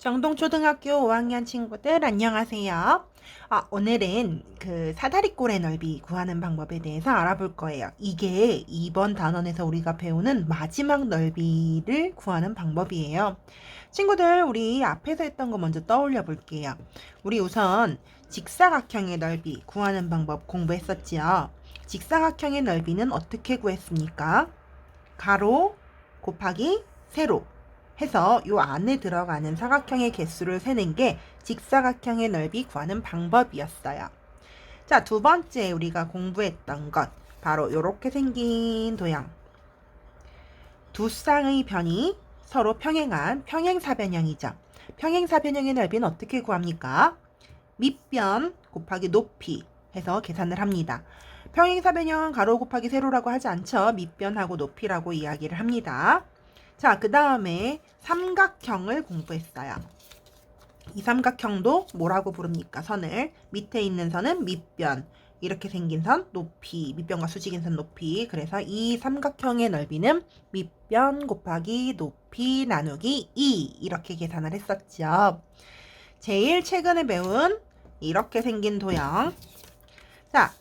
정동초등학교 5학년 친구들 안녕하세요. 오늘은 그 사다리꼴의 넓이 구하는 방법에 대해서 알아볼 거예요. 이게 이번 단원에서 우리가 배우는 마지막 넓이를 구하는 방법이에요. 친구들, 우리 앞에서 했던 거 먼저 떠올려 볼게요. 우리 우선 직사각형의 넓이 구하는 방법 공부했었지요. 직사각형의 넓이는 어떻게 구했습니까? 가로 곱하기 세로 해서 요 안에 들어가는 사각형의 개수를 세는 게 직사각형의 넓이 구하는 방법이었어요. 자, 두 번째 우리가 공부했던 것 바로 이렇게 생긴 도형. 두 쌍의 변이 서로 평행한 평행사변형이죠. 평행사변형의 넓이는 어떻게 구합니까? 밑변 곱하기 높이 해서 계산을 합니다. 평행사변형은 가로 곱하기 세로라고 하지 않죠. 밑변하고 높이라고 이야기를 합니다. 자, 그 다음에 삼각형을 공부했어요. 이 삼각형도 뭐라고 부릅니까? 선을. 밑에 있는 선은 밑변. 이렇게 생긴 선 높이. 밑변과 수직인 선 높이. 그래서 이 삼각형의 넓이는 밑변 곱하기 높이 나누기 2. 이렇게 계산을 했었죠. 제일 최근에 배운 이렇게 생긴 도형. 자,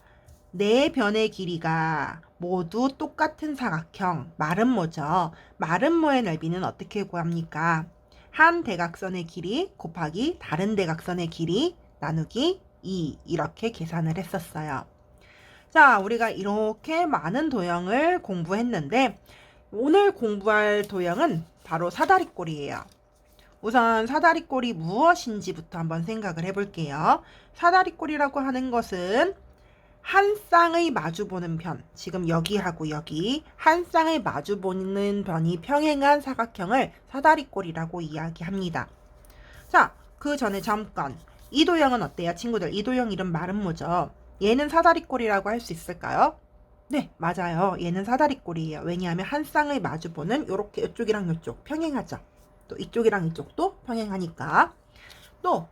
네 변의 길이가 모두 똑같은 사각형 마름모죠. 마름모의 넓이는 어떻게 구합니까? 한 대각선의 길이 곱하기 다른 대각선의 길이 나누기 2 이렇게 계산을 했었어요. 자, 우리가 이렇게 많은 도형을 공부했는데 오늘 공부할 도형은 바로 사다리꼴이에요. 우선 사다리꼴이 무엇인지부터 한번 생각을 해볼게요. 사다리꼴이라고 하는 것은 한 쌍의 마주보는 편, 지금 여기하고 여기 한 쌍의 마주보는 편이 평행한 사각형을 사다리꼴이라고 이야기합니다. 자, 그 전에 잠깐 이 도형은 어때요, 친구들? 이 도형 이름 마름모죠. 얘는 사다리꼴이라고 할 수 있을까요? 네, 맞아요. 얘는 사다리꼴이에요. 왜냐하면 한 쌍의 마주보는 이렇게 이쪽이랑 이쪽 평행하죠. 또 이쪽이랑 이쪽도 평행하니까. 또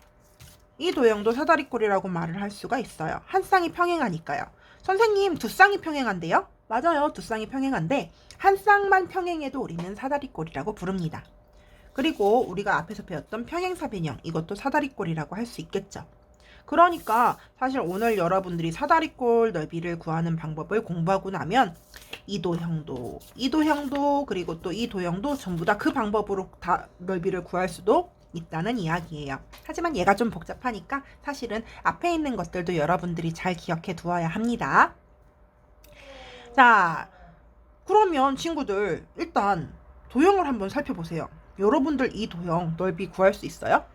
이 도형도 사다리꼴이라고 말을 할 수가 있어요. 한 쌍이 평행하니까요. 선생님, 두 쌍이 평행한데요? 맞아요. 두 쌍이 평행한데 한 쌍만 평행해도 우리는 사다리꼴이라고 부릅니다. 그리고 우리가 앞에서 배웠던 평행사변형, 이것도 사다리꼴이라고 할 수 있겠죠. 그러니까 사실 오늘 여러분들이 사다리꼴 넓이를 구하는 방법을 공부하고 나면 이 도형도 그리고 또 이 도형도 전부 다 그 방법으로 다 넓이를 구할 수도 있다는 이야기예요. 하지만 얘가 좀 복잡하니까 사실은 앞에 있는 것들도 여러분들이 잘 기억해 두어야 합니다. 자, 그러면 친구들 일단 도형을 한번 살펴보세요. 여러분들 이 도형 넓이 구할 수 있어요?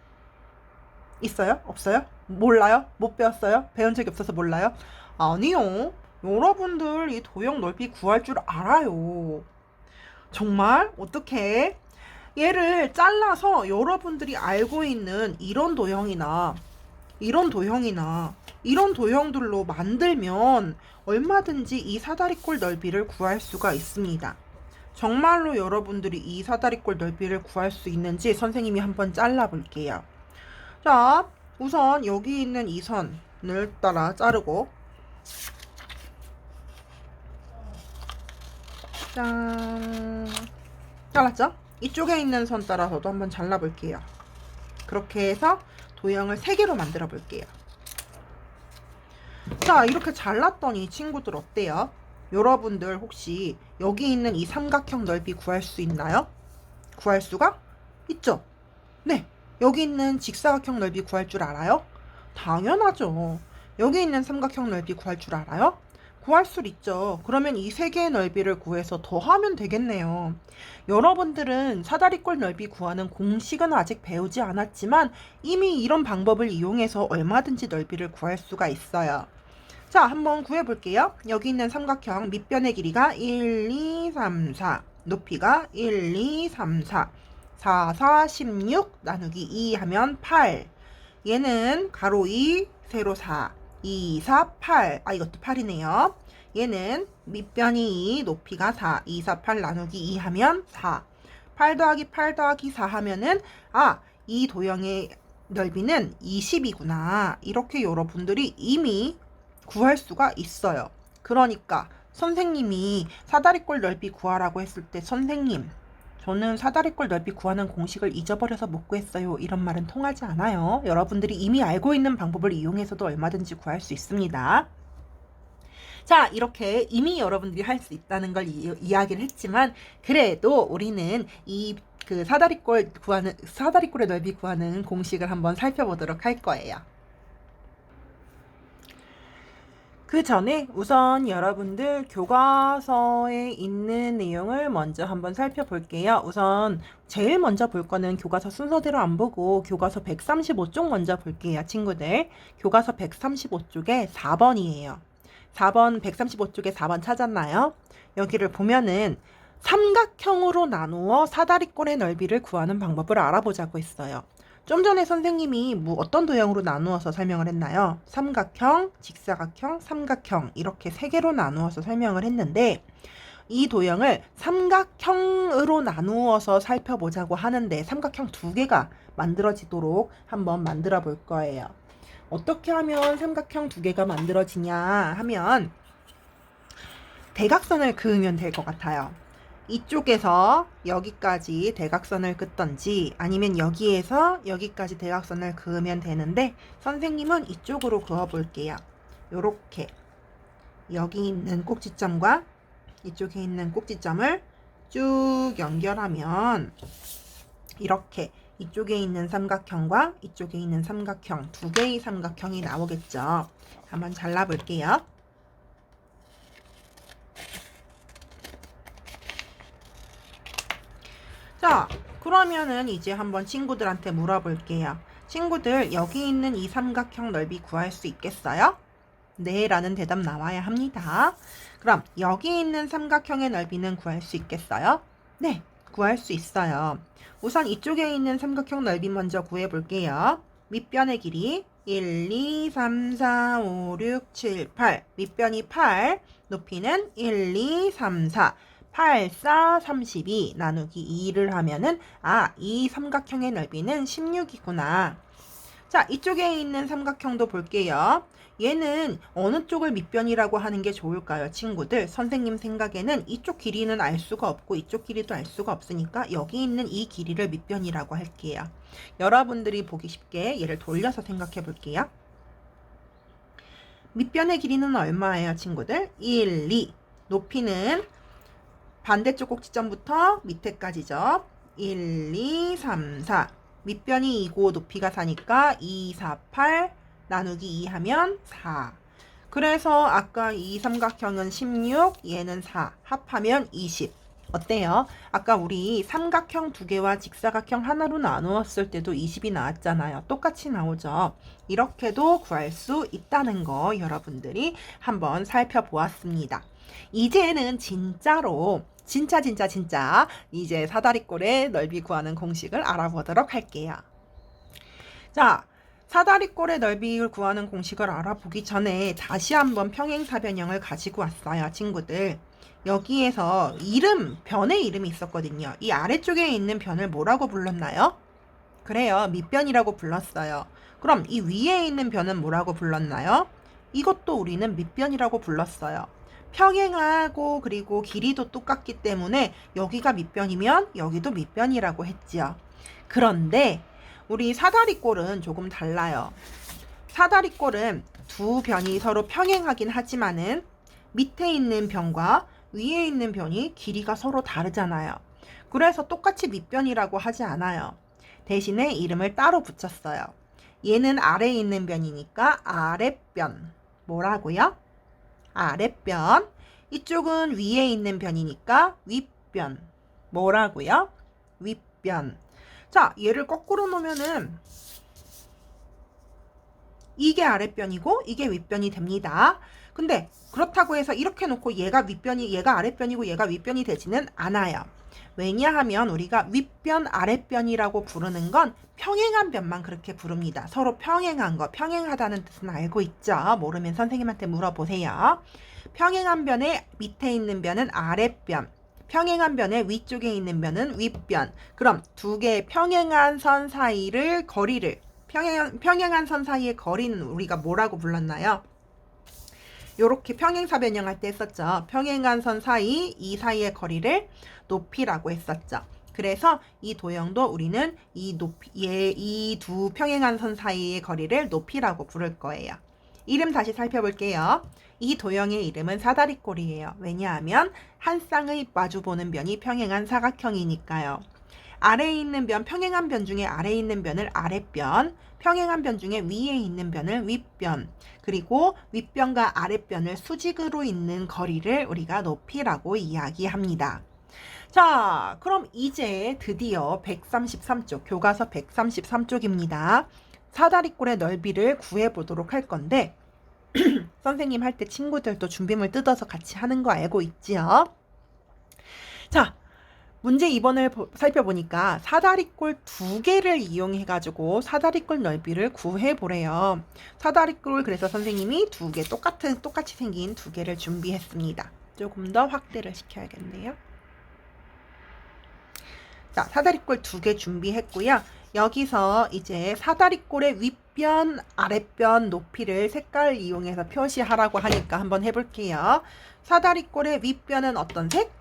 있어요? 없어요? 몰라요? 못 배웠어요? 배운 적이 없어서 몰라요? 아니요. 여러분들 이 도형 넓이 구할 줄 알아요. 정말? 어떻게? 얘를 잘라서 여러분들이 알고 있는 이런 도형이나 이런 도형들로 만들면 얼마든지 이 사다리꼴 넓이를 구할 수가 있습니다. 정말로 여러분들이 이 사다리꼴 넓이를 구할 수 있는지 선생님이 한번 잘라 볼게요. 자, 우선 여기 있는 이 선을 따라 자르고 짠, 잘랐죠? 이쪽에 있는 선 따라서도 한번 잘라볼게요. 그렇게 해서 도형을 3개로 만들어 볼게요. 자, 이렇게 잘랐더니 친구들 어때요? 여러분들 혹시 여기 있는 이 삼각형 넓이 구할 수 있나요? 구할 수가 있죠? 네, 여기 있는 직사각형 넓이 구할 줄 알아요? 당연하죠. 여기 있는 삼각형 넓이 구할 줄 알아요? 구할 수 있죠. 그러면 이 3개의 넓이를 구해서 더하면 되겠네요. 여러분들은 사다리꼴 넓이 구하는 공식은 아직 배우지 않았지만 이미 이런 방법을 이용해서 얼마든지 넓이를 구할 수가 있어요. 자, 한번 구해볼게요. 여기 있는 삼각형 밑변의 길이가 1, 2, 3, 4, 높이가 1, 2, 3, 4, 4, 4, 16 나누기 2 하면 8. 얘는 가로 2, 세로 4, 2, 4, 8. 이것도 8이네요. 얘는 밑변이 2, 높이가 4, 2, 4, 8 나누기 2 하면 4. 8 더하기 8 더하기 4 하면은 이 도형의 넓이는 20이구나. 이렇게 여러분들이 이미 구할 수가 있어요. 그러니까 선생님이 사다리꼴 넓이 구하라고 했을 때 선생님, 저는 사다리꼴 넓이 구하는 공식을 잊어버려서 못 구했어요. 이런 말은 통하지 않아요. 여러분들이 이미 알고 있는 방법을 이용해서도 얼마든지 구할 수 있습니다. 자, 이렇게 이미 여러분들이 할 수 있다는 걸 이야기를 했지만, 그래도 우리는 이 그 사다리꼴의 넓이 구하는 공식을 한번 살펴보도록 할 거예요. 그 전에 우선 여러분들 교과서에 있는 내용을 먼저 한번 살펴볼게요. 우선 제일 먼저 볼 거는 교과서 순서대로 안 보고 교과서 135쪽 먼저 볼게요, 친구들. 교과서 135쪽에 4번이에요. 4번, 135쪽에 4번 찾았나요? 여기를 보면은 삼각형으로 나누어 사다리꼴의 넓이를 구하는 방법을 알아보자고 했어요. 좀 전에 선생님이 어떤 도형으로 나누어서 설명을 했나요? 삼각형, 직사각형, 삼각형 이렇게 세 개로 나누어서 설명을 했는데, 이 도형을 삼각형으로 나누어서 살펴보자고 하는데 삼각형 두 개가 만들어지도록 한번 만들어 볼 거예요. 어떻게 하면 삼각형 두 개가 만들어지냐 하면 대각선을 그으면 될 것 같아요. 이쪽에서 여기까지 대각선을 긋던지 아니면 여기에서 여기까지 대각선을 그으면 되는데, 선생님은 이쪽으로 그어 볼게요. 요렇게 여기 있는 꼭지점과 이쪽에 있는 꼭지점을 쭉 연결하면 이렇게 이쪽에 있는 삼각형과 이쪽에 있는 삼각형 두 개의 삼각형이 나오겠죠. 한번 잘라 볼게요. 자, 그러면은 이제 한번 친구들한테 물어볼게요. 친구들, 여기 있는 이 삼각형 넓이 구할 수 있겠어요? 네, 라는 대답 나와야 합니다. 그럼 여기 있는 삼각형의 넓이는 구할 수 있겠어요? 네, 구할 수 있어요. 우선 이쪽에 있는 삼각형 넓이 먼저 구해볼게요. 밑변의 길이 1, 2, 3, 4, 5, 6, 7, 8. 밑변이 8, 높이는 1, 2, 3, 4. 8, 4, 32 나누기 2를 하면은 이 삼각형의 넓이는 16이구나. 자, 이쪽에 있는 삼각형도 볼게요. 얘는 어느 쪽을 밑변이라고 하는 게 좋을까요, 친구들? 선생님 생각에는 이쪽 길이는 알 수가 없고 이쪽 길이도 알 수가 없으니까 여기 있는 이 길이를 밑변이라고 할게요. 여러분들이 보기 쉽게 얘를 돌려서 생각해 볼게요. 밑변의 길이는 얼마예요, 친구들? 1, 2. 높이는 반대쪽 꼭지점부터 밑에까지죠. 1, 2, 3, 4. 밑변이 2고 높이가 4니까 2, 4, 8 나누기 2 하면 4. 그래서 아까 이 삼각형은 16, 얘는 4. 합하면 20. 어때요? 아까 우리 삼각형 두 개와 직사각형 하나로 나누었을 때도 20이 나왔잖아요. 똑같이 나오죠. 이렇게도 구할 수 있다는 거 여러분들이 한번 살펴보았습니다. 이제는 진짜로 진짜 이제 사다리꼴의 넓이 구하는 공식을 알아보도록 할게요. 자, 사다리꼴의 넓이를 구하는 공식을 알아보기 전에 다시 한번 평행사변형을 가지고 왔어요, 친구들. 여기에서 변의 이름이 있었거든요. 이 아래쪽에 있는 변을 뭐라고 불렀나요? 그래요, 밑변이라고 불렀어요. 그럼 이 위에 있는 변은 뭐라고 불렀나요? 이것도 우리는 밑변이라고 불렀어요. 평행하고 그리고 길이도 똑같기 때문에 여기가 밑변이면 여기도 밑변이라고 했지요. 그런데 우리 사다리꼴은 조금 달라요. 사다리꼴은 두 변이 서로 평행하긴 하지만은 밑에 있는 변과 위에 있는 변이 길이가 서로 다르잖아요. 그래서 똑같이 밑변이라고 하지 않아요. 대신에 이름을 따로 붙였어요. 얘는 아래에 있는 변이니까 아랫변. 뭐라고요? 아랫변. 이쪽은 위에 있는 변이니까 윗변. 뭐라고요? 윗변. 자, 얘를 거꾸로 놓으면은 이게 아랫변이고 이게 윗변이 됩니다. 근데 그렇다고 해서 이렇게 놓고 얘가 아랫변이고 얘가 윗변이 되지는 않아요. 왜냐하면 우리가 윗변, 아랫변이라고 부르는 건 평행한 변만 그렇게 부릅니다. 서로 평행한 거, 평행하다는 뜻은 알고 있죠? 모르면 선생님한테 물어보세요. 평행한 변의 밑에 있는 변은 아랫변, 평행한 변의 위쪽에 있는 변은 윗변. 그럼 두 개의 평행한 선 사이를 거리를, 평행한 선 사이의 거리는 우리가 뭐라고 불렀나요? 요렇게 평행사변형 할 때 했었죠. 평행한 선 사이, 이 사이의 거리를 높이라고 했었죠. 그래서 이 도형도 우리는 이 두 평행한 선 사이의 거리를 높이라고 부를 거예요. 이름 다시 살펴볼게요. 이 도형의 이름은 사다리꼴이에요. 왜냐하면 한 쌍의 마주보는 변이 평행한 사각형이니까요. 아래에 있는 변, 평행한 변 중에 아래에 있는 변을 아랫변, 평행한 변 중에 위에 있는 변을 윗변, 그리고 윗변과 아랫변을 수직으로 있는 거리를 우리가 높이라고 이야기합니다. 자, 그럼 이제 드디어 133쪽, 교과서 133쪽입니다. 사다리꼴의 넓이를 구해보도록 할 건데 선생님 할 때 친구들도 준비물 뜯어서 같이 하는 거 알고 있지요? 자, 문제 2번을 살펴보니까 사다리꼴 두 개를 이용해가지고 사다리꼴 넓이를 구해보래요. 사다리꼴 그래서 선생님이 똑같이 생긴 두 개를 준비했습니다. 조금 더 확대를 시켜야겠네요. 자, 사다리꼴 두 개 준비했고요. 여기서 이제 사다리꼴의 윗변, 아랫변 높이를 색깔 이용해서 표시하라고 하니까 한번 해볼게요. 사다리꼴의 윗변은 어떤 색?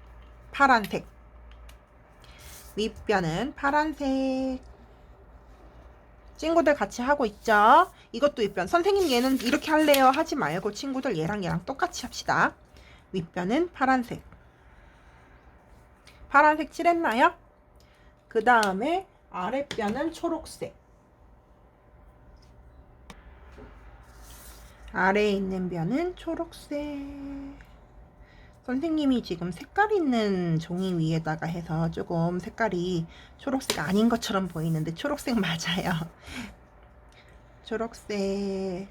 파란색. 윗변은 파란색. 친구들 같이 하고 있죠? 이것도 윗변. 선생님 얘는 이렇게 할래요 하지 말고 친구들 얘랑 똑같이 합시다. 윗변은 파란색. 파란색 칠했나요? 그 다음에 아랫변은 초록색. 아래에 있는 변은 초록색. 선생님이 지금 색깔 있는 종이 위에다가 해서 조금 색깔이 초록색 아닌 것처럼 보이는데 초록색 맞아요. 초록색.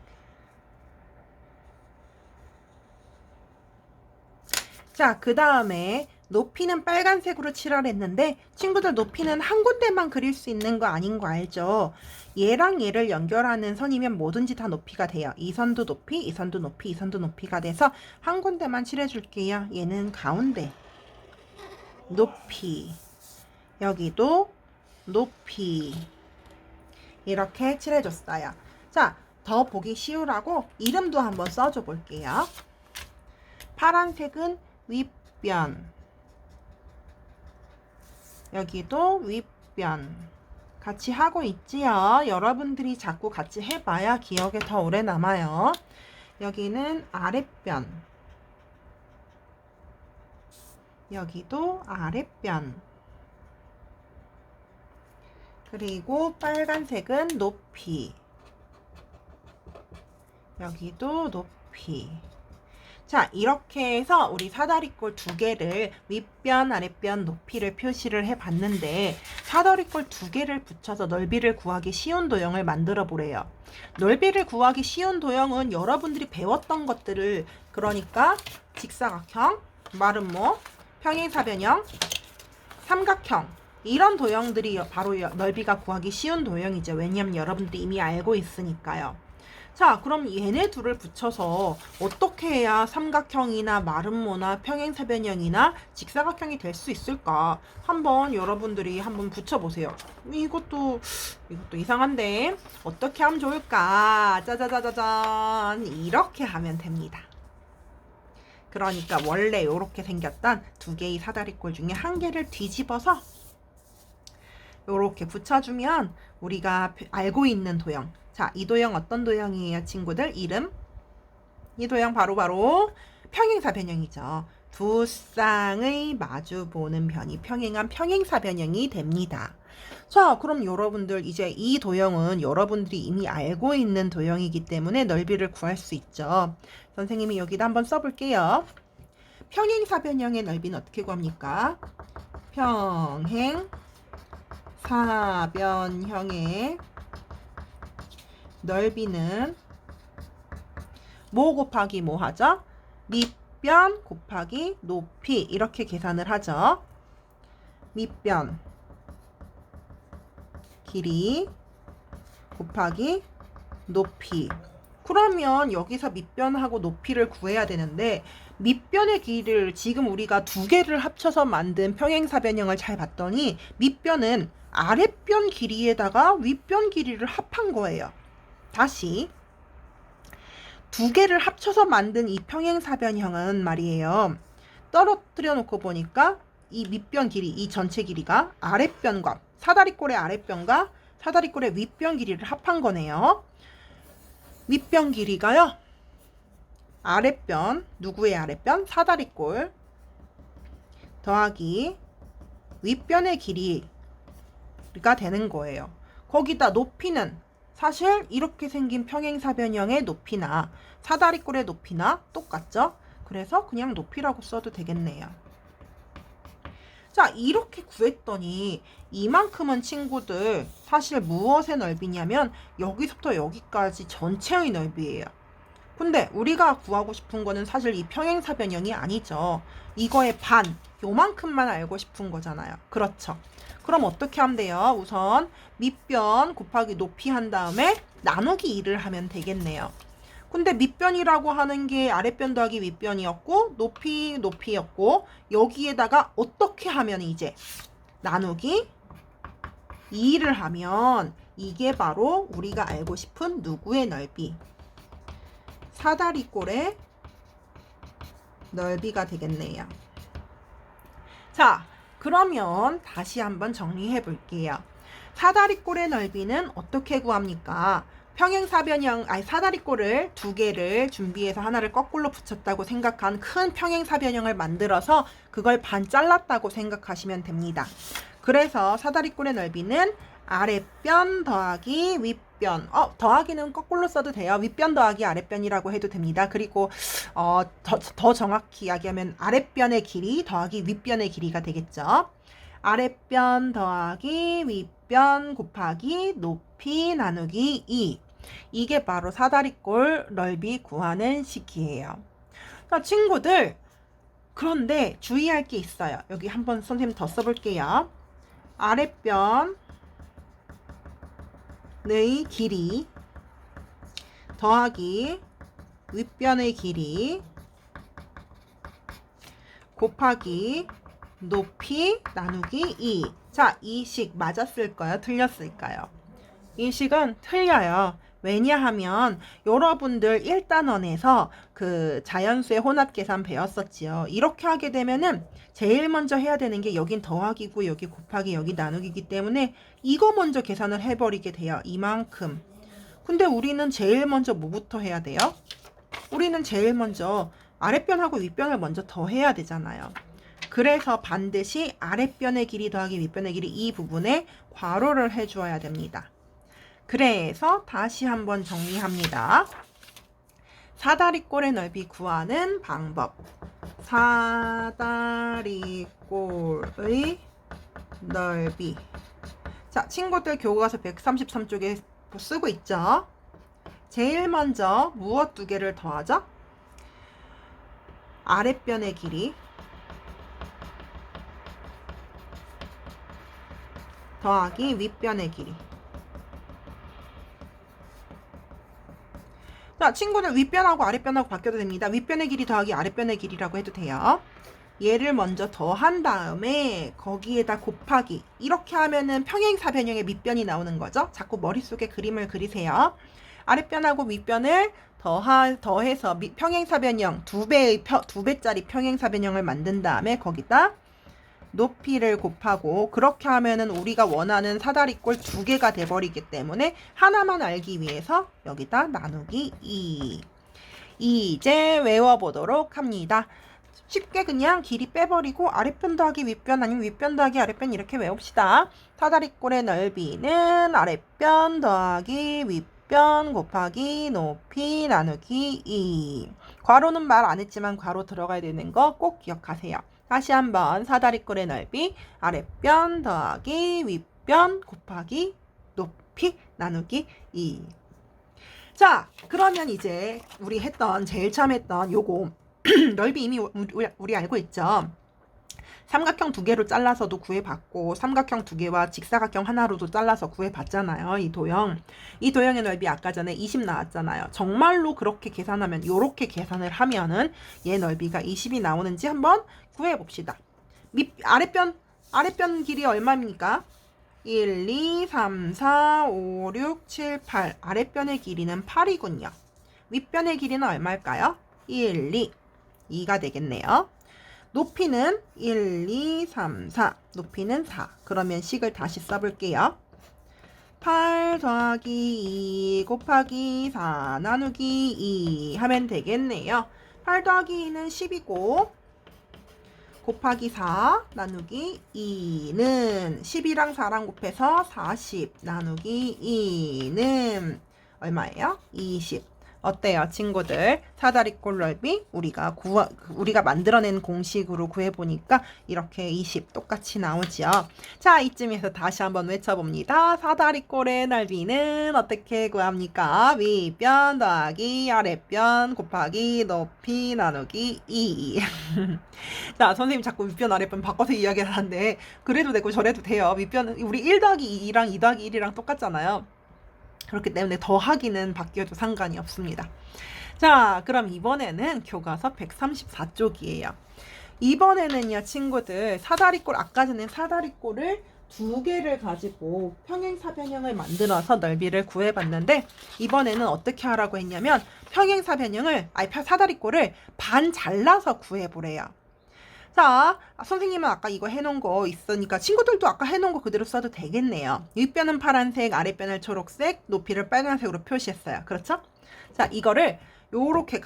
자, 그 다음에 높이는 빨간색으로 칠하랬는데 친구들 높이는 한 군데만 그릴 수 있는 거 아닌 거 알죠? 얘랑 얘를 연결하는 선이면 뭐든지 다 높이가 돼요. 이 선도 높이, 이 선도 높이, 이 선도 높이가 돼서 한 군데만 칠해줄게요. 얘는 가운데 높이, 여기도 높이 이렇게 칠해줬어요. 자, 더 보기 쉬우라고 이름도 한번 써줘 볼게요. 파란색은 윗변, 여기도 윗변 같이 하고 있지요. 여러분들이 자꾸 같이 해봐야 기억에 더 오래 남아요. 여기는 아랫변, 여기도 아랫변, 그리고 빨간색은 높이, 여기도 높이. 자, 이렇게 해서 우리 사다리꼴 두 개를 윗변, 아랫변 높이를 표시를 해봤는데 사다리꼴 두 개를 붙여서 넓이를 구하기 쉬운 도형을 만들어 보래요. 넓이를 구하기 쉬운 도형은 여러분들이 배웠던 것들을, 그러니까 직사각형, 마름모, 평행사변형, 삼각형, 이런 도형들이 바로 넓이가 구하기 쉬운 도형이죠. 왜냐면 여러분들이 이미 알고 있으니까요. 자, 그럼 얘네 둘을 붙여서 어떻게 해야 삼각형이나 마름모나 평행사변형이나 직사각형이 될 수 있을까? 한번 여러분들이 한번 붙여보세요. 이것도 이상한데 어떻게 하면 좋을까? 짜자자자잔, 이렇게 하면 됩니다. 그러니까 원래 이렇게 생겼던 두 개의 사다리꼴 중에 한 개를 뒤집어서 이렇게 붙여주면 우리가 알고 있는 도형. 자, 이 도형 어떤 도형이에요, 친구들? 이름? 이 도형 바로 평행사변형이죠. 두 쌍의 마주보는 변이 평행한 평행사변형이 됩니다. 자, 그럼 여러분들 이제 이 도형은 여러분들이 이미 알고 있는 도형이기 때문에 넓이를 구할 수 있죠. 선생님이 여기다 한번 써볼게요. 평행사변형의 넓이는 어떻게 구합니까? 평행사변형의 넓이는 뭐 곱하기 뭐 하죠? 밑변 곱하기 높이, 이렇게 계산을 하죠. 밑변 길이 곱하기 높이. 그러면 여기서 밑변하고 높이를 구해야 되는데 밑변의 길이를 지금 우리가 두 개를 합쳐서 만든 평행사변형을 잘 봤더니 밑변은 아랫변 길이에다가 윗변 길이를 합한 거예요. 다시 두 개를 합쳐서 만든 이 평행사변형은 말이에요. 떨어뜨려 놓고 보니까 이 밑변 길이, 이 전체 길이가 아랫변과 사다리꼴의 아랫변과 사다리꼴의 윗변 길이를 합한 거네요. 윗변 길이가요. 아랫변, 누구의 아랫변? 사다리꼴 더하기 윗변의 길이가 되는 거예요. 거기다 높이는 사실 이렇게 생긴 평행사변형의 높이나 사다리꼴의 높이나 똑같죠? 그래서 그냥 높이라고 써도 되겠네요. 자, 이렇게 구했더니 이만큼은 친구들 사실 무엇의 넓이냐면 여기서부터 여기까지 전체의 넓이에요. 근데 우리가 구하고 싶은 거는 사실 이 평행사변형이 아니죠. 이거의 반, 요만큼만 알고 싶은 거잖아요. 그렇죠. 그럼 어떻게 하면 돼요? 우선 밑변 곱하기 높이 한 다음에 나누기 2를 하면 되겠네요. 근데 밑변이라고 하는 게 아랫변 더하기 윗변이었고 높이였고 여기에다가 어떻게 하면 이제 나누기 2를 하면 이게 바로 우리가 알고 싶은 누구의 넓이? 사다리꼴의 넓이가 되겠네요. 자, 그러면 다시 한번 정리해 볼게요. 사다리꼴의 넓이는 어떻게 구합니까? 평행사변형, 사다리꼴을 두 개를 준비해서 하나를 거꾸로 붙였다고 생각한 큰 평행사변형을 만들어서 그걸 반 잘랐다고 생각하시면 됩니다. 그래서 사다리꼴의 넓이는 아랫변 더하기 윗변, 더하기는 거꾸로 써도 돼요. 윗변 더하기 아랫변이라고 해도 됩니다. 그리고 더 정확히 이야기하면 아랫변의 길이 더하기 윗변의 길이가 되겠죠. 아랫변 더하기 윗변 곱하기 높이 나누기 2. 이게 바로 사다리꼴 넓이 구하는 식이에요. 그러니까 친구들, 그런데 주의할 게 있어요. 여기 한번 선생님 더 써볼게요. 아랫변의 길이 더하기 윗변의 길이 곱하기 높이 나누기 2. 자, 이 식 맞았을까요? 틀렸을까요? 이 식은 틀려요. 왜냐하면 여러분들 1단원에서 그 자연수의 혼합계산 배웠었지요. 이렇게 하게 되면은 제일 먼저 해야 되는 게 여긴 더하기고 여기 곱하기 여기 나누기이기 때문에 이거 먼저 계산을 해버리게 돼요. 이만큼. 근데 우리는 제일 먼저 뭐부터 해야 돼요? 우리는 제일 먼저 아랫변하고 윗변을 먼저 더해야 되잖아요. 그래서 반드시 아랫변의 길이 더하기 윗변의 길이 이 부분에 괄호를 해주어야 됩니다. 그래서 다시 한번 정리합니다. 사다리꼴의 넓이 구하는 방법. 사다리꼴의 넓이. 자, 친구들 교과서 133쪽에 쓰고 있죠? 제일 먼저 무엇 두 개를 더하죠? 아랫변의 길이 더하기 윗변의 길이. 자, 친구들 윗변하고 아랫변하고 바뀌어도 됩니다. 윗변의 길이 더하기 아랫변의 길이라고 해도 돼요. 얘를 먼저 더한 다음에 거기에다 곱하기. 이렇게 하면은 평행사변형의 밑변이 나오는 거죠. 자꾸 머릿속에 그림을 그리세요. 아랫변하고 윗변을 더해서 평행사변형 두 배짜리 평행사변형을 만든 다음에 거기다 높이를 곱하고, 그렇게 하면은 우리가 원하는 사다리꼴 두 개가 돼버리기 때문에 하나만 알기 위해서 여기다 나누기 2. 이제 외워보도록 합니다. 쉽게 그냥 길이 빼버리고 아랫변 더하기 윗변 아니면 윗변 더하기 아랫변 이렇게 외웁시다. 사다리꼴의 넓이는 아랫변 더하기 윗변 곱하기 높이 나누기 2. 괄호는 말 안 했지만 괄호 들어가야 되는 거 꼭 기억하세요. 다시 한번 사다리꼴의 넓이 아랫변 더하기 윗변 곱하기 높이 나누기 2. 자, 그러면 이제 우리 제일 처음 했던 요거 넓이 이미 우리 알고 있죠? 삼각형 두 개로 잘라서도 구해봤고 삼각형 두 개와 직사각형 하나로도 잘라서 구해봤잖아요. 이 도형의 넓이 아까 전에 20 나왔잖아요. 정말로 그렇게 계산하면, 요렇게 계산을 하면은 얘 넓이가 20이 나오는지 한번 구해봅시다. 아랫변 길이 얼마입니까? 1, 2, 3, 4, 5, 6, 7, 8. 아랫변의 길이는 8이군요. 윗변의 길이는 얼마일까요? 1, 2. 2가 되겠네요. 높이는 1, 2, 3, 4. 높이는 4. 그러면 식을 다시 써볼게요. 8 더하기 2 곱하기 4 나누기 2 하면 되겠네요. 8 더하기 2는 10이고 곱하기 4 나누기 2는 10이랑 4랑 곱해서 40 나누기 2는 얼마예요? 20. 어때요, 친구들? 사다리꼴 넓이 우리가 만들어낸 공식으로 구해보니까 이렇게 20 똑같이 나오죠. 자, 이쯤에서 다시 한번 외쳐봅니다. 사다리꼴의 넓이는 어떻게 구합니까? 윗변 더하기 아랫변 곱하기 높이 나누기 2. 자, 선생님 자꾸 윗변 아랫변 바꿔서 이야기를 하는데 그래도 되고 저래도 돼요. 윗변은 우리 1 더하기 2랑 2 더하기 1이랑 똑같잖아요. 그렇기 때문에 더하기는 바뀌어도 상관이 없습니다. 자, 그럼 이번에는 교과서 134쪽이에요. 이번에는요, 친구들, 사다리꼴, 아까 전에 사다리꼴을 두 개를 가지고 평행사변형을 만들어서 넓이를 구해봤는데, 이번에는 어떻게 하라고 했냐면, 사다리꼴을 반 잘라서 구해보래요. 자, 선생님은 아까 이거 해놓은 거 있으니까 친구들도 아까 해놓은 거 그대로 써도 되겠네요. 윗변은 파란색, 아랫변은 초록색, 높이를 빨간색으로 표시했어요. 그렇죠? 자, 이거를 요렇게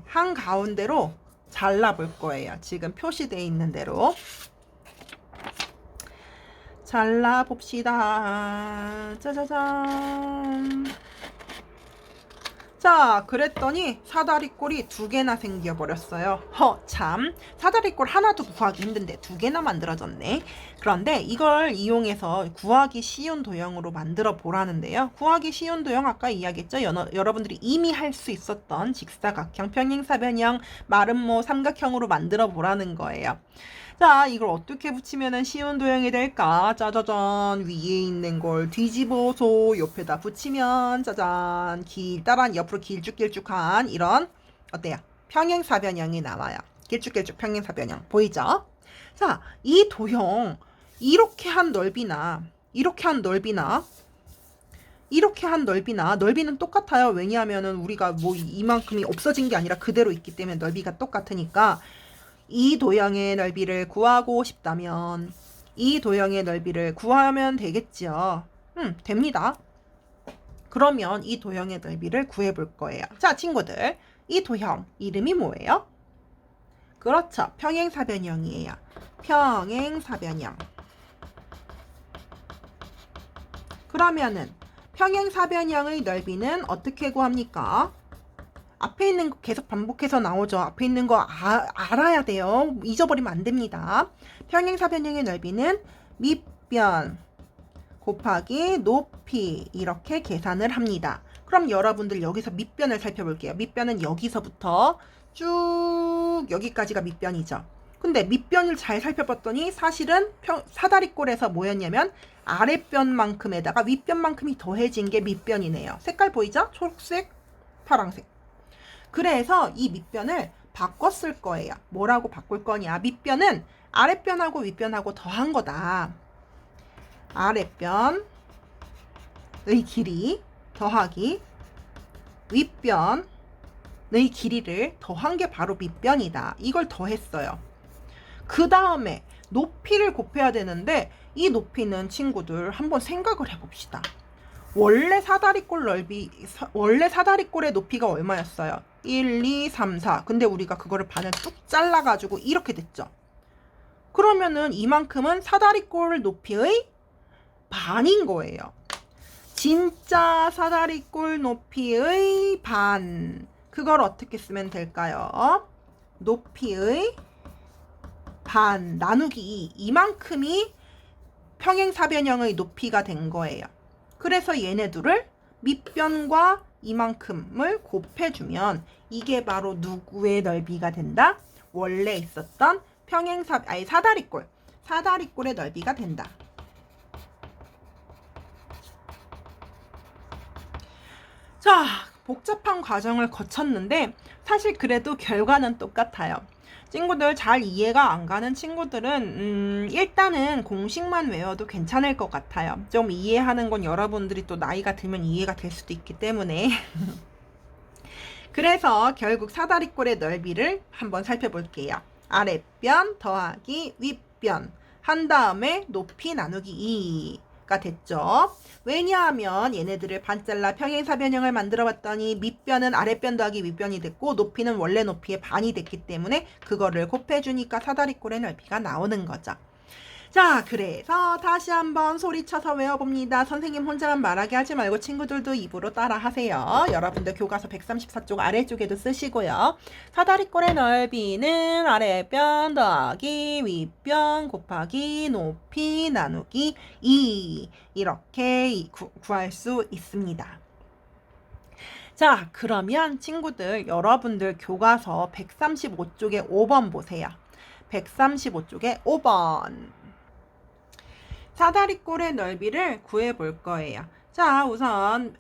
한가운데로 잘라볼 거예요. 지금 표시되어 있는 대로. 잘라봅시다. 짜자잔. 자, 그랬더니 사다리꼴이 두 개나 생겨버렸어요. 참. 사다리꼴 하나도 구하기 힘든데 두 개나 만들어졌네. 그런데 이걸 이용해서 구하기 쉬운 도형으로 만들어 보라는데요. 구하기 쉬운 도형 아까 이야기했죠. 여러분들이 이미 할 수 있었던 직사각형, 평행사변형, 마름모, 삼각형으로 만들어 보라는 거예요. 자, 이걸 어떻게 붙이면 쉬운 도형이 될까? 짜자잔, 위에 있는 걸 뒤집어서 옆에다 붙이면 짜잔, 길다란 옆으로 길쭉길쭉한 이런 어때요? 평행사변형이 나와요. 길쭉길쭉 평행사변형 보이죠? 자, 이 도형 이렇게 한 넓이나 넓이는 똑같아요. 왜냐하면은 우리가 뭐 이만큼이 없어진 게 아니라 그대로 있기 때문에 넓이가 똑같으니까 이 도형의 넓이를 구하고 싶다면 이 도형의 넓이를 구하면 되겠죠. 됩니다. 그러면 이 도형의 넓이를 구해볼 거예요. 자, 친구들, 이 도형 이름이 뭐예요? 그렇죠. 평행사변형이에요. 평행사변형. 그러면은 평행사변형의 넓이는 어떻게 구합니까? 앞에 있는 거 계속 반복해서 나오죠. 앞에 있는 거 알아야 돼요. 잊어버리면 안 됩니다. 평행사변형의 넓이는 밑변 곱하기 높이 이렇게 계산을 합니다. 그럼 여러분들 여기서 밑변을 살펴볼게요. 밑변은 여기서부터 쭉 여기까지가 밑변이죠. 근데 밑변을 잘 살펴봤더니 사실은 사다리꼴에서 뭐였냐면 아랫변만큼에다가 윗변만큼이 더해진 게 밑변이네요. 색깔 보이죠? 초록색, 파란색. 그래서 이 밑변을 바꿨을 거예요. 뭐라고 바꿀 거냐? 밑변은 아랫변하고 윗변하고 더한 거다. 아랫변의 길이 더하기 윗변의 길이를 더한 게 바로 밑변이다. 이걸 더했어요. 그 다음에 높이를 곱해야 되는데 이 높이는 친구들 한번 생각을 해봅시다. 원래 사다리꼴의 높이가 얼마였어요? 1, 2, 3, 4. 근데 우리가 그거를 반을 뚝 잘라가지고 이렇게 됐죠. 그러면은 이만큼은 사다리꼴 높이의 반인 거예요. 진짜 사다리꼴 높이의 반. 그걸 어떻게 쓰면 될까요? 높이의 반 나누기 2. 이만큼이 평행사변형의 높이가 된 거예요. 그래서 얘네들을 밑변과 이만큼을 곱해주면 이게 바로 누구의 넓이가 된다? 원래 있었던 사다리꼴의 넓이가 된다. 자, 복잡한 과정을 거쳤는데 사실 그래도 결과는 똑같아요. 친구들 잘 이해가 안 가는 친구들은 일단은 공식만 외워도 괜찮을 것 같아요. 좀 이해하는 건 여러분들이 또 나이가 들면 이해가 될 수도 있기 때문에 그래서 결국 사다리꼴의 넓이를 한번 살펴볼게요. 아랫변 더하기 윗변 한 다음에 높이 나누기 2가 됐죠. 왜냐하면 얘네들을 반잘라 평행사변형을 만들어 봤더니 밑변은 아랫변 더하기 윗변이 됐고 높이는 원래 높이의 반이 됐기 때문에 그거를 곱해주니까 사다리꼴의 넓이가 나오는 거죠. 자, 그래서 다시 한번 소리쳐서 외워봅니다. 선생님 혼자만 말하게 하지 말고 친구들도 입으로 따라 하세요. 여러분들 교과서 134쪽 아래쪽에도 쓰시고요. 사다리꼴의 넓이는 아랫변 더하기 윗변 곱하기 높이 나누기 2 이렇게 구할 수 있습니다. 자, 그러면 친구들 여러분들 교과서 135쪽에 5번 보세요. 135쪽에 5번. 사다리꼴의 넓이를 구해 볼 거예요. 자, 우선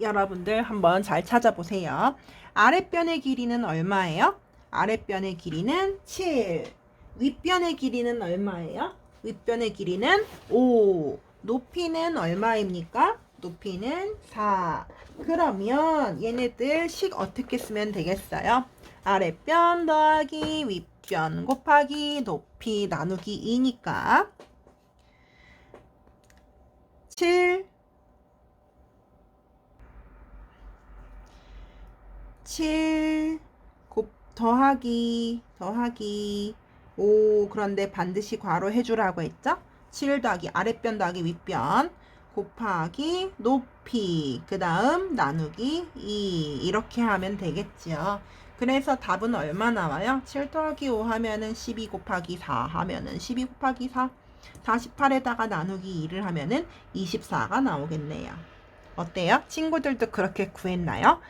여러분들 한번 잘 찾아보세요. 아랫변의 길이는 얼마예요? 아랫변의 길이는 7. 윗변의 길이는 얼마예요? 윗변의 길이는 5. 높이는 얼마입니까? 높이는 4. 그러면 얘네들 식 어떻게 쓰면 되겠어요? 아랫변 더하기 윗변 곱하기 높이 나누기 2니까 7 더하기 5 그런데 반드시 괄호 해주라고 했죠? 7 더하기 아랫변 더하기 윗변 곱하기 높이 그 다음 나누기 2 이렇게 하면 되겠지요. 그래서 답은 얼마 나와요? 7 더하기 5 하면은 12 곱하기 4 하면은 12 곱하기 4 48에다가 나누기 2를 하면은 24가 나오겠네요. 어때요? 친구들도 그렇게 구했나요?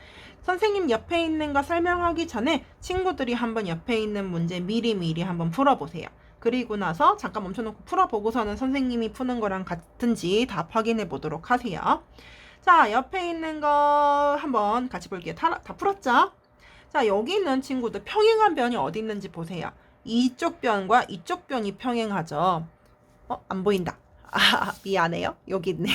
선생님 옆에 있는 거 설명하기 전에 친구들이 한번 옆에 있는 문제 미리미리 한번 풀어보세요. 그리고 나서 잠깐 멈춰놓고 풀어보고서는 선생님이 푸는 거랑 같은지 답 확인해 보도록 하세요. 자, 옆에 있는 거 한번 같이 볼게요. 다 풀었죠? 자, 여기 있는 친구들 평행한 변이 어디 있는지 보세요. 이쪽 변과 이쪽 변이 평행하죠. 안 보인다. 미안해요. 여기 있네.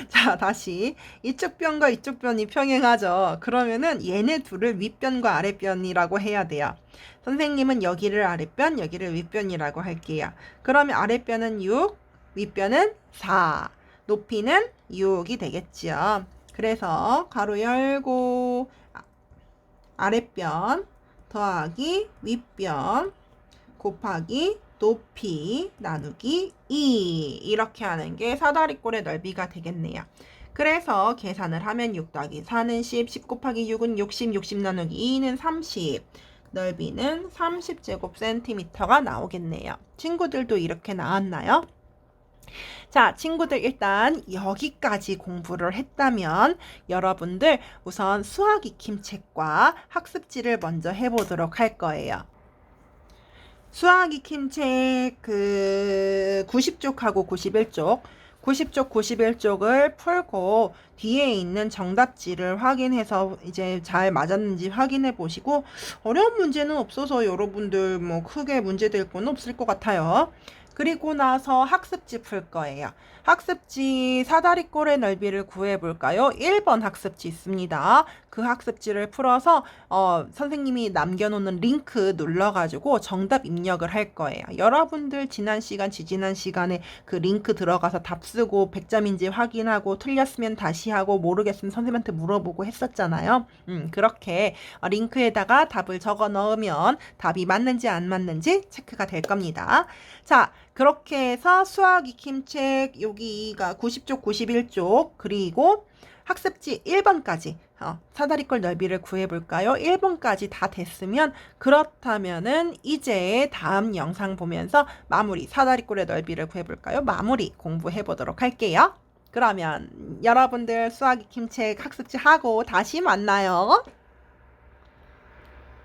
자, 다시 이쪽 변과 이쪽 변이 평행하죠. 그러면은 얘네 둘을 윗변과 아랫변이라고 해야 돼요. 선생님은 여기를 아랫변, 여기를 윗변이라고 할게요. 그러면 아랫변은 6, 윗변은 4, 높이는 6이 되겠지요. 그래서 가로 열고 아랫변 더하기 윗변 곱하기 높이 나누기 2 이렇게 하는 게 사다리꼴의 넓이가 되겠네요. 그래서 계산을 하면 6 더하기 4는 10, 10 곱하기 6은 60, 60 나누기 2는 30 넓이는 30제곱센티미터가 나오겠네요. 친구들도 이렇게 나왔나요? 자, 친구들 일단 여기까지 공부를 했다면 여러분들 우선 수학 익힘책과 학습지를 먼저 해보도록 할 거예요. 수학 익힘책 90쪽하고 91쪽 90쪽 91쪽을 풀고 뒤에 있는 정답지를 확인해서 이제 잘 맞았는지 확인해 보시고 어려운 문제는 없어서 여러분들 뭐 크게 문제될 건 없을 것 같아요. 그리고 나서 학습지 풀 거예요. 학습지 사다리꼴의 넓이를 구해볼까요? 1번 학습지 있습니다. 그 학습지를 풀어서 선생님이 남겨놓는 링크 눌러가지고 정답 입력을 할 거예요. 여러분들 지난 시간, 지지난 시간에 그 링크 들어가서 답 쓰고 100점인지 확인하고 틀렸으면 다시 하고 모르겠으면 선생님한테 물어보고 했었잖아요. 그렇게 링크에다가 답을 적어 넣으면 답이 맞는지 안 맞는지 체크가 될 겁니다. 자, 그렇게 해서 수학 익힘책 여기가 90쪽, 91쪽 그리고 학습지 1번까지 사다리꼴 넓이를 구해볼까요? 1번까지 다 됐으면 그렇다면은 이제 다음 영상 보면서 마무리 사다리꼴의 넓이를 구해볼까요? 마무리 공부해보도록 할게요. 그러면 여러분들 수학 익힘책 학습지 하고 다시 만나요.